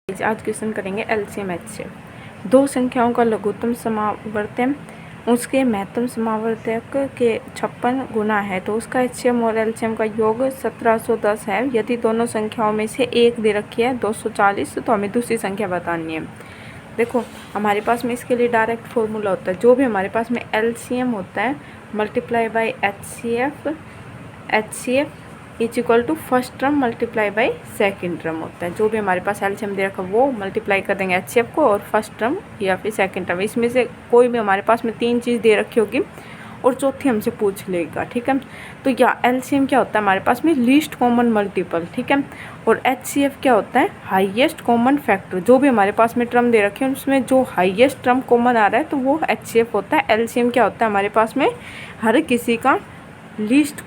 आज क्वेश्चन करेंगे LCM HCF. दो संख्याओं का लघुत्तम समावर्तक उसके महत्तम समावर्तक के 56 गुना है तो उसका एचसीएम और एलसीएम का योग 1710 है। यदि दोनों संख्याओं में से एक दे रखी है 240 तो हमें दूसरी संख्या बतानी है। देखो हमारे पास में इसके लिए डायरेक्ट फॉर्मूला होता है, जो भी हमारे पास में एलसीएम होता है multiply by HCF is equal to first term multiply by second term होता है। जो भी हमारे पास एलसीएम दे रखा है वो मल्टीप्लाई कर देंगे एचसीएफ को और फर्स्ट टर्म या फिर सेकंड टर्म, इसमें से कोई भी हमारे पास में तीन चीज़ दे रखी होगी और चौथी हमसे पूछ लेगा। ठीक है, तो या एलसीएम क्या होता है हमारे पास में लीस्ट कॉमन मल्टीपल। ठीक है, और एचसीएफ क्या होता है हाईएस्ट कॉमन फैक्टर। जो भी हमारे पास में टर्म दे रखे हैं उसमें जो हाईएस्ट टर्म कॉमन आ रहा है तो वो एचसीएफ होता है। एलसीएम क्या होता है हमारे पास में हर किसी का लीस्ट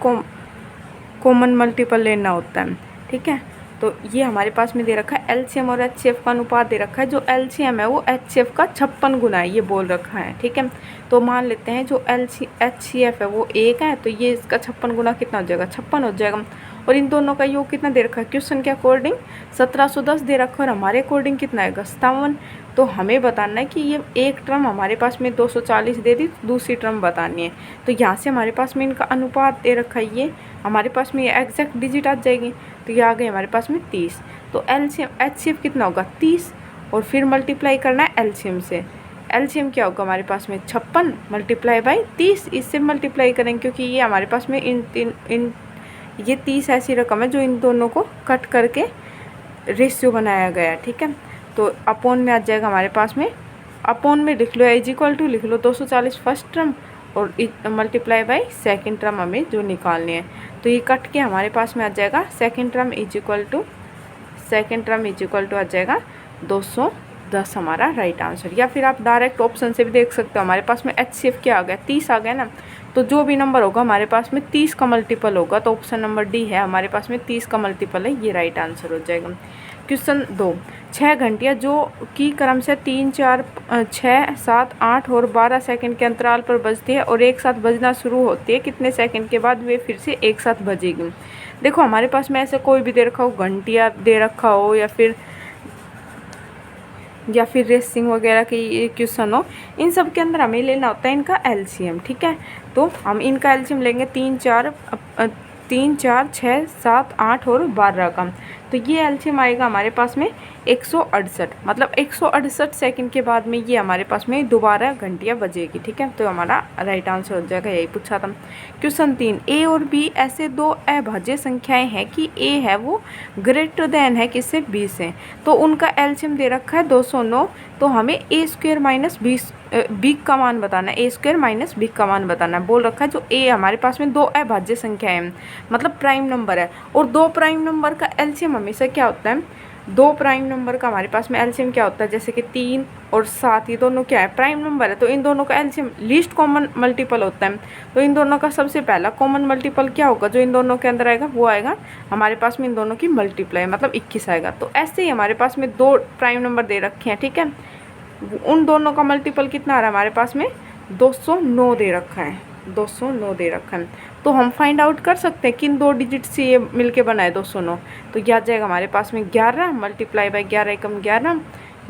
कॉमन मल्टीपल लेना होता है। ठीक है, तो ये हमारे पास में दे रखा है एलसीएम और एचसीएफ का अनुपात दे रखा है। जो एलसीएम है वो एचसीएफ का 56 गुना है, ये बोल रखा है। ठीक है, तो मान लेते हैं जो एचसीएफ है वो 1 है तो ये इसका 56 गुना कितना हो जाएगा 56 हो जाएगा। और इन दोनों का योग कितना दे रखा है क्वेश्चन के अकॉर्डिंग 1710 दे रखा है और हमारे अकॉर्डिंग कितना आएगा 57। तो हमें बताना है कि ये एक टर्म हमारे पास में 240 दे दी, दूसरी टर्म बतानी है। तो यहाँ से हमारे पास में इनका अनुपात दे रखा है, ये हमारे पास में ये एग्जैक्ट डिजिट आ जाएगी। तो ये आ गई हमारे पास में 30। तो एलसीएम एचसीएफ कितना होगा 30 और फिर मल्टीप्लाई करना है एलसीएम से। एलसीएम क्या होगा हमारे पास में 56 मल्टीप्लाई बाई 30, इससे मल्टीप्लाई करेंगे क्योंकि ये हमारे पास में ये 30 ऐसी रकम है जो इन दोनों को कट करके रेशियो बनाया गया है। ठीक है, तो अपॉन में आ जाएगा हमारे पास में, अपॉन में लिख लो इज इक्वल टू लिख लो 240 फर्स्ट टर्म और मल्टीप्लाई बाय सेकंड टर्म हमें जो निकालनी है। तो ये कट के हमारे पास में आ जाएगा second term is equal to आ जाएगा 210 हमारा राइट आंसर। या फिर आप डायरेक्ट ऑप्शन से भी देख सकते हो, हमारे पास में एचसीएफ क्या आ गया 30 आ गया ना, तो जो भी नंबर होगा हमारे पास में 30 का मल्टीपल होगा। तो ऑप्शन नंबर डी है हमारे पास में 30 का मल्टीपल है, ये राइट आंसर हो जाएगा। क्वेश्चन 2, 6 घंटियाँ जो कि क्रम से 3, 4, 6, 7, 8 और 12 सेकंड के अंतराल पर बजती है और एक साथ बजना शुरू होती है, कितने सेकंड के बाद वे फिर से एक साथ बजेगी। देखो हमारे पास में ऐसे कोई भी दे रखा हो, घंटियाँ दे रखा हो या फिर रेसिंग वगैरह की क्वेश्चन हो, इन सब के अंदर हमें लेना होता है इनका एलसीएम। ठीक है, तो हम इनका एलसीएम लेंगे 3, 4, 6, 7, 8 और 12 का। तो ये एलसीएम आएगा हमारे पास में 168, मतलब 168 सेकंड के बाद में ये हमारे पास में दोबारा घंटियाँ बजेगी। ठीक है, तो हमारा राइट आंसर हो जाएगा, यही पूछा था। क्वेश्चन 3, ए और बी ऐसे दो अभाज्य संख्याएं हैं कि ए है वो ग्रेटर देन है किससे बी से, तो उनका एलसीएम दे रखा है 209। तो हमें ए स्क्वायर माइनस बी का मान बताना है, ए स्क्वायर माइनस बी का मान बताना है। बोल रखा है जो ए हमारे पास में दो अभाज्य संख्या है मतलब प्राइम नंबर है, और दो प्राइम नंबर का एलसीएम हमेशा क्या होता है, दो प्राइम नंबर का हमारे पास में एलसीएम क्या होता है, जैसे कि 3 और 7 ये दोनों क्या है प्राइम नंबर है, तो इन दोनों का एलसीएम लीस्ट कॉमन मल्टीपल होता है। तो इन दोनों का सबसे पहला कॉमन मल्टीपल क्या होगा जो इन दोनों के अंदर आएगा, वो आएगा हमारे पास में इन दोनों की मल्टीप्लाई मतलब 21 आएगा। तो ऐसे ही हमारे पास में दो प्राइम नंबर दे रखे हैं। ठीक है, उन दोनों का मल्टीपल कितना आ रहा है हमारे पास में 209 दे रखा है, 209 दे रखा है। तो हम फाइंड आउट कर सकते हैं किन दो डिजिट से ये मिलके बना है 209। तो क्या जाएगा हमारे पास में 11 मल्टीप्लाई बाई 11 एकम 11,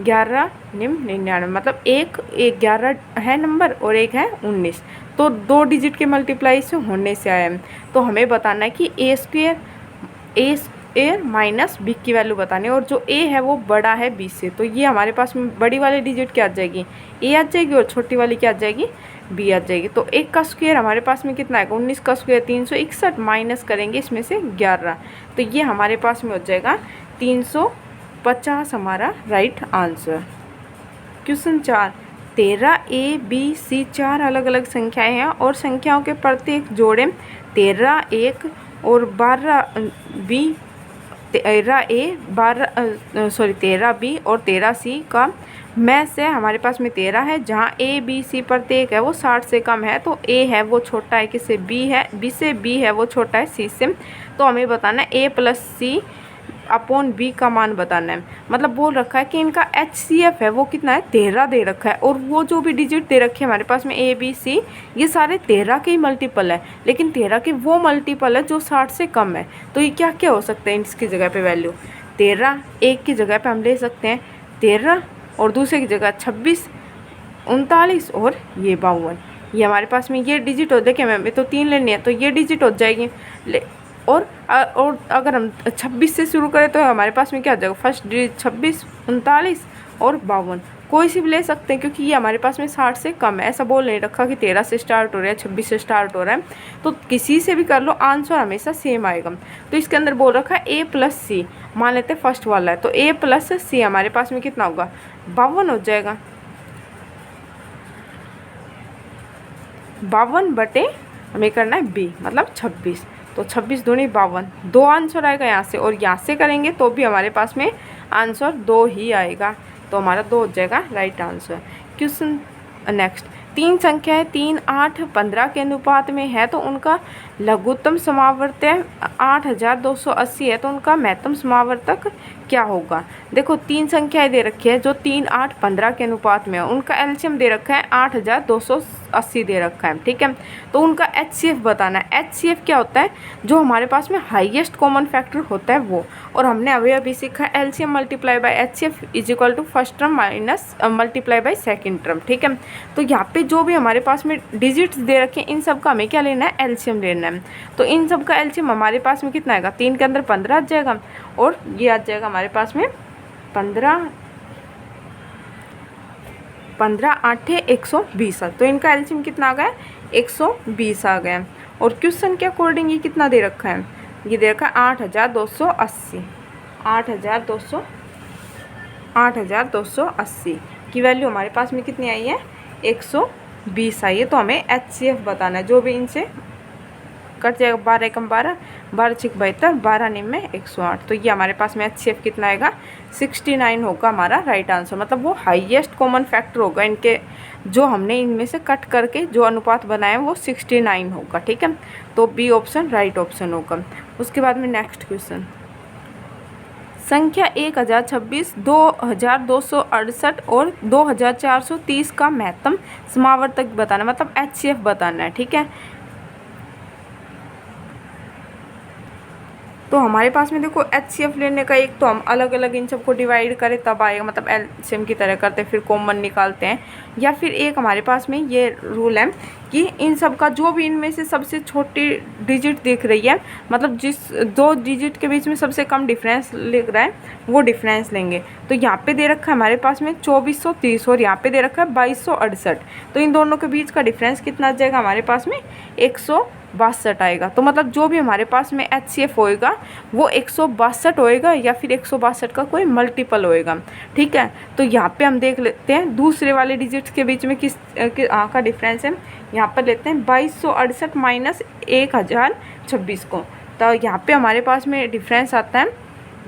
11 निम 99, मतलब एक 11 है नंबर और एक है 19, तो दो डिजिट के मल्टीप्लाई से होने से आया है। तो हमें बताना है कि ए स्क्वायर माइनस बी की वैल्यू बतानी है, और जो ए है वो बड़ा है बी से। तो ये हमारे पास में बड़ी वाली डिजिट क्या आ जाएगी ए आ जाएगी और छोटी वाली क्या आ जाएगी बी आ जाएगी। तो एक का स्क्वायर हमारे पास में कितना आएगा 19 का स्क्वायर 361 माइनस करेंगे इसमें से 11, तो ये हमारे पास में हो जाएगा 350 हमारा right answer. Question 4, 13 A B C 4 अलग अलग संख्याएं हैं और संख्याओं के प्रत्येक जोड़े 13 1 और 12 बी 13 बी और 13 सी का में से हमारे पास में 13 है, जहाँ ए बी सी प्रत्येक है वो 60 से कम है, तो ए है वो छोटा है किससे बी है, बी से, बी है वो छोटा है सी से। तो हमें बताना है ए प्लस सी अपॉन बी का मान बताना है। मतलब बोल रखा है कि इनका एचसीएफ है वो कितना है 13 दे रखा है, और वो जो भी डिजिट दे रखे हैं हमारे पास में ए बी सी ये सारे 13 के ही मल्टीपल है, लेकिन 13 के वो मल्टीपल है जो 60 से कम है। तो ये क्या क्या हो सकता है इसकी जगह पे वैल्यू 13, एक की जगह पे हम ले सकते हैं 13 और दूसरे की जगह 26, 39 और ये 52। ये हमारे पास में ये डिजिट हो, देखिए मैं तो 3 लेनी है तो ये डिजिट हो जाएगी और अगर हम 26 से शुरू करें तो हमारे पास में क्या हो जाएगा, फर्स्ट डिजिट 26, 39 और 52। कोई सी भी ले सकते हैं क्योंकि ये हमारे पास में 60 से कम है। ऐसा बोल नहीं रखा कि 13 से स्टार्ट हो रहा है, 26 से स्टार्ट हो रहा है, तो किसी से भी कर लो, आंसर हमेशा सेम आएगा। तो इसके अंदर बोल रखा है A + C, मान लेते हैं फर्स्ट वाला है, तो A + C हमारे पास में कितना होगा, 52 हो जाएगा। 52 बटे हमें करना है B मतलब 26, तो 26 दूनी 52, 2 आंसर आएगा यहाँ से, और यहाँ से करेंगे तो भी हमारे पास में आंसर 2 ही आएगा, तो हमारा 2 हो जाएगा राइट आंसर। क्वेश्चन नेक्स्ट, 3 संख्याएं 3, 8, 15 के अनुपात में है तो उनका लघुत्तम समावर्तक 8280 है, तो उनका महत्तम समावर्तक क्या होगा। देखो 3 संख्याएं दे रखी है जो 3, 8, 15 के अनुपात में है, उनका एलसीएम दे रखा है 8280 दे रखा है, ठीक है। तो उनका एचसीएफ बताना है। एचसीएफ क्या होता है, जो हमारे पास में हाईएस्ट कॉमन फैक्टर होता है वो, और हमने अभी सीखा LCM multiply by HCF = first term minus multiply by second term, ठीक है। तो यहाँ पे जो भी हमारे पास में डिजिट्स दे रखे हैं इन सब का हमें क्या लेना है, एलसीएम लेना है। तो इन सब का एलसीएम हमारे पास में कितना आएगा, 3 के अंदर 15 आ जाएगा और ये आ जाएगा हमारे पास में 15 8 120, तो इनका एलसीएम कितना आ गया, 120 आ गया। और क्वेश्चन के अकॉर्डिंग ये कितना दे रखा है, ये दे रखा है 8280, 8280 की वैल्यू हमारे पास में कितनी आई है, 120 आई है। तो हमें एचसीएफ बताना है, जो भी इनसे कट जाएगा, 12 एकम 12, 12 छिक 72, 12 निम में 108, तो ये हमारे पास में एचसीएफ कितना आएगा, 69 होगा हमारा राइट आंसर। मतलब वो हाईएस्ट कॉमन फैक्टर होगा इनके, जो हमने इनमें से कट करके जो अनुपात बनाया वो 69 होगा, ठीक है। तो बी ऑप्शन राइट ऑप्शन होगा। उसके बाद में नेक्स्ट क्वेश्चन, संख्या 1026, 2268 और 2430 का महत्तम समावर्तक बताना, मतलब एचसीएफ बताना है, ठीक है। तो हमारे पास में देखो एचसीएफ लेने का, एक तो हम अलग अलग इन सबको डिवाइड करें तब आएगा, मतलब एलसीएम की तरह करते हैं फिर कॉमन निकालते हैं, या फिर एक हमारे पास में ये रूल है कि इन सब का जो भी इनमें से सबसे छोटी डिजिट दिख रही है, मतलब जिस 2 डिजिट के बीच में सबसे कम डिफरेंस लिख रहा है वो डिफरेंस लेंगे। तो यहाँ पे दे रखा है हमारे पास में 2430 और यहाँ पे दे रखा है 2268, तो इन दोनों के बीच का डिफरेंस कितना आ जाएगा हमारे पास में, 162 आएगा। तो मतलब जो भी हमारे पास में एचसीएफ होएगा वो 162 होएगा या फिर 162 का कोई मल्टीपल होएगा, ठीक है। तो यहाँ पे हम देख लेते हैं दूसरे वाले डिजिट्स के बीच में किस का डिफरेंस है। यहाँ पर लेते हैं 2268 माइनस 1026 को, तो यहाँ पे हमारे पास में डिफरेंस आता है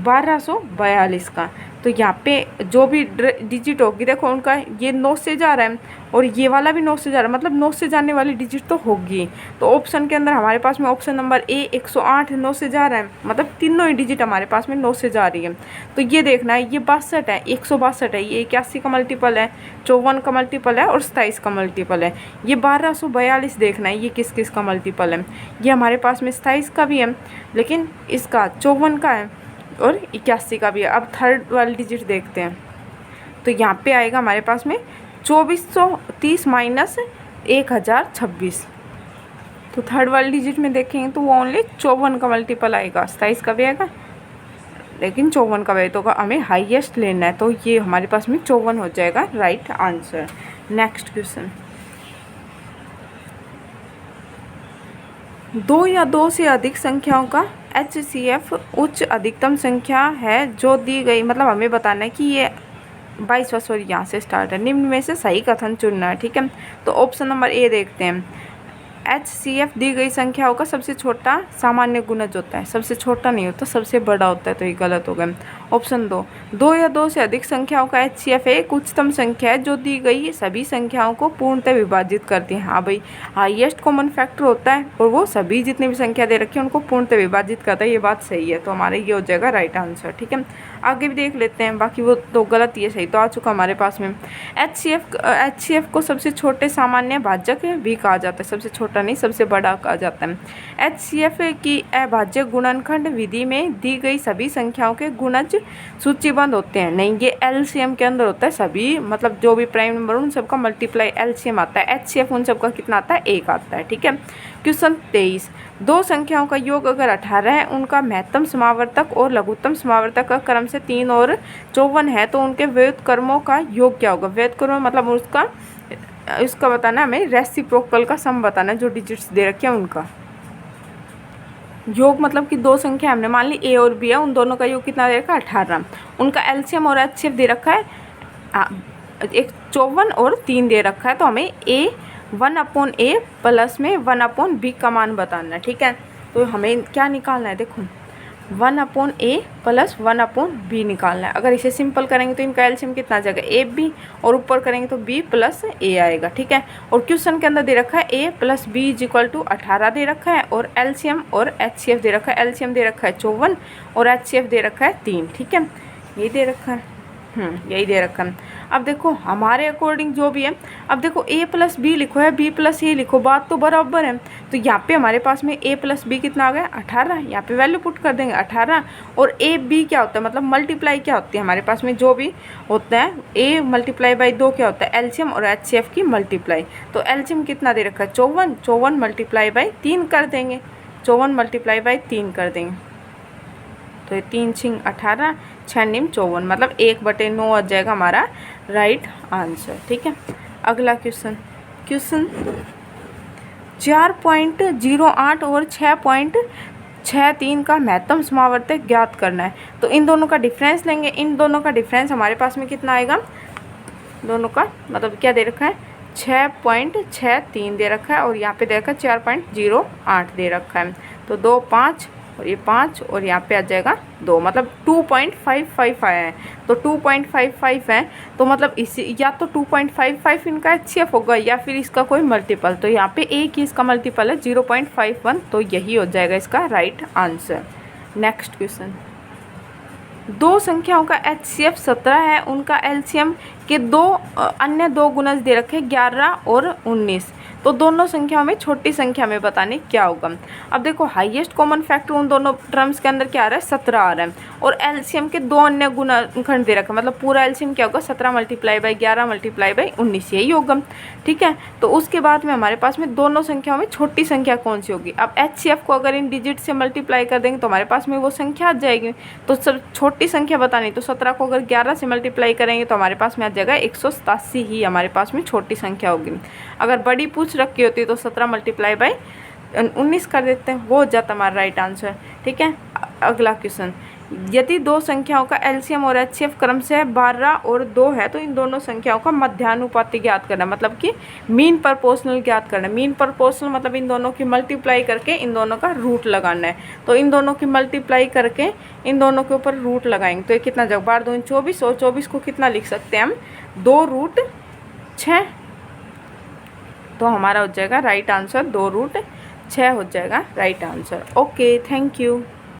1242 का। तो यहाँ पे जो भी डिजिट होगी, देखो उनका ये 9 से जा रहा है और ये वाला भी 9 से जा रहा है, मतलब 9 से जाने वाली डिजिट तो होगी। तो ऑप्शन के अंदर हमारे पास में ऑप्शन नंबर ए 108 9 से जा रहा है, मतलब तीनों ही डिजिट हमारे पास में 9 से जा रही है। तो ये देखना है, ये 62 है, 162 है, ये 81 का मल्टीपल है, 54 का मल्टीपल है और 27 का मल्टीपल है। ये 1242 देखना है, ये किस किस का मल्टीपल है। ये हमारे पास में 27 का भी है, लेकिन इसका 54 का है और 81 का भी है। अब थर्ड वाली डिजिट देखते हैं, तो यहाँ पे आएगा हमारे पास में 2430 माइनस 1026। तो थर्ड वाली डिजिट में देखेंगे तो वो ओनली 54 का मल्टीपल आएगा, 27 का भी आएगा लेकिन 54 का भी, तो हमें हाईएस्ट लेना है, तो ये हमारे पास में 54 हो जाएगा राइट आंसर। नेक्स्ट क्वेश्चन, 2 या 2 से अधिक संख्याओं का एचसीएफ उच्च अधिकतम संख्या है जो दी गई, मतलब हमें बताना है कि ये 22वां सॉरी यहाँ से स्टार्ट है, निम्न में से सही कथन चुनना है, ठीक है। तो ऑप्शन नंबर ए देखते हैं, एचसीएफ दी गई संख्याओं का सबसे छोटा सामान्य गुणज होता है, सबसे छोटा नहीं होता, सबसे बड़ा होता है, तो ये गलत हो गया। ऑप्शन 2 या 2 से अधिक संख्याओं का एचसीएफ एक उच्चतम संख्या है जो दी गई सभी संख्याओं को पूर्णतः विभाजित करती है। हाँ भाई, हाईएस्ट कॉमन फैक्टर होता है और वो सभी जितनी भी संख्या दे रखी है उनको पूर्णतः विभाजित करता है, ये बात सही है, तो हमारा ये हो जाएगा राइट आंसर, ठीक है। आगे भी देख लेते हैं, बाकी वो तो गलत, ये सही तो आ चुका हमारे पास में। एचसीएफ को सबसे छोटे सामान्य भाजक भी कहा जाता है, सबसे छोटा नहीं सबसे बड़ा कहा जाता है। एचसीएफ की अभाज्य गुणनखंड विधि में दी गई सभी संख्याओं के गुणज सूचीबद्ध होते हैं, नहीं ये एलसीएम के अंदर होता है सभी, मतलब जो भी प्राइम नंबर उन सबका मल्टीप्लाई एलसीएम आता है, एचसीएफ उन सबका कितना आता है 1 आता है। ठीक है। क्वेश्चन 23, दो संख्याओं का योग अगर 18 है, उनका महत्तम समावर्तक और लघुत्तम समावर्तक का क्रम से 3 और 54 है, तो उनके व्युत्क्रमों का योग क्या होगा। व्युत्क्रम मतलब उसका बताना, हमें रेसिप्रोकल का सम बताना है, जो डिजिट्स दे रखे हैं उनका योग, मतलब कि दो संख्या हमने मान ली ए और बी है, उन दोनों का योग कितना दे रखा है 18, उनका एलसीएम और एचसीएफ दे रखा है 54 और 3 दे रखा है, तो हमें ए 1/a प्लस में 1/b का मान बताना है। ठीक है। तो हमें क्या निकालना है, देखो 1/a प्लस 1/b निकालना है। अगर इसे सिंपल करेंगे तो इनका एलसीएम कितना आ जाएगा ए बी, और ऊपर करेंगे तो b प्लस a आएगा। ठीक है। और क्वेश्चन के अंदर दे रखा है a plus b is equal to 18 दे रखा है, और एलसीएम और एचसीएफ दे रखा है, एलसीएम दे रखा है 54 और एचसीएफ दे रखा है 3। ठीक है, ये दे रखा है, यही दे रखा है। अब देखो हमारे अकॉर्डिंग जो भी है, अब देखो a प्लस बी लिखो है, b प्लस ए लिखो, बात तो बराबर है। तो यहाँ पे हमारे पास में a प्लस बी कितना आ गया 18, यहाँ पे वैल्यू पुट कर देंगे 18, और a b क्या होता है, मतलब मल्टीप्लाई क्या होती है हमारे पास में जो भी होता है, a मल्टीप्लाई बाई 2 क्या होता है एलसीएम और एचसीएफ की मल्टीप्लाई। तो एलसीएम कितना दे रखा है 54, 54 मल्टीप्लाई बाई 3 कर देंगे, 54 मल्टीप्लाई बाई 3 कर देंगे, तो ये 3 छिंग 18, 6 निम 54, मतलब 1/9 आ जाएगा हमारा राइट आंसर। ठीक है। अगला क्वेश्चन 4.08 और 6.63 का महत्तम समावर्तक ज्ञात करना है। तो इन दोनों का डिफरेंस लेंगे, इन दोनों का डिफरेंस हमारे पास में कितना आएगा, दोनों का मतलब क्या दे रखा है 6.63 दे रखा है, और यहाँ पे दे रखा है 4.08 दे रखा है, तो 2 5 और ये 5 और यहाँ पे आ जाएगा 2, मतलब 2.55 आया है। तो 2.55 है, तो मतलब इसी या तो 2.55 इनका एचसीएफ होगा या फिर इसका कोई मल्टीपल, तो यहाँ पे एक ही इसका मल्टीपल है 0.51, तो यही हो जाएगा इसका राइट आंसर। नेक्स्ट क्वेश्चन, दो संख्याओं का एचसीएफ 17 है, उनका एलसीएम के अन्य दो गुणज दे रखे 11 और 19, तो दोनों संख्याओं में छोटी संख्या में बताने क्या होगा। अब देखो हाईएस्ट कॉमन फैक्टर उन दोनों टर्म्स के अंदर क्या आ रहा है 17 आ रहा है, और एलसीएम के दो अन्य गुणनखंड दे रखा है, मतलब पूरा एलसीएम क्या होगा 17 मल्टीप्लाई बाई 11 मल्टीप्लाई बाई 19, यही होगा। ठीक है। तो उसके बाद में हमारे पास में दोनों संख्याओं में छोटी संख्या कौन सी होगी। अब एचसीएफ को अगर इन डिजिट से मल्टीप्लाई कर देंगे तो हमारे पास में वो संख्या आ जाएगी, तो सब छोटी संख्या बतानी, तो 17 को अगर 11 से मल्टीप्लाई करेंगे तो हमारे पास में आ जाएगा 187 ही हमारे पास में छोटी संख्या होगी। अगर बड़ी पूछ रखी होती तो 17 मल्टीप्लाई बाई 19 कर देते हैं, वो हो जाता हमारा राइट आंसर। ठीक है। अगला क्वेश्चन, यदि दो संख्याओं का एलसीएम और एचसीएफ क्रम से 12 और 2 है, तो इन दोनों संख्याओं का मध्यानुपाती ज्ञात करना, मतलब कि मीन प्रोपोर्शनल ज्ञात करना। मीन प्रोपोर्शनल मतलब इन दोनों की मल्टीप्लाई करके इन दोनों का रूट लगाना है, तो इन दोनों की मल्टीप्लाई करके इन दोनों के ऊपर रूट लगाएंगे, तो ये कितना जगह 12 दूनी 24, और 24 को कितना लिख सकते हैं हम 2√6, तो हमारा हो जाएगा राइट आंसर 2√6 हो जाएगा right answer. Okay, thank you.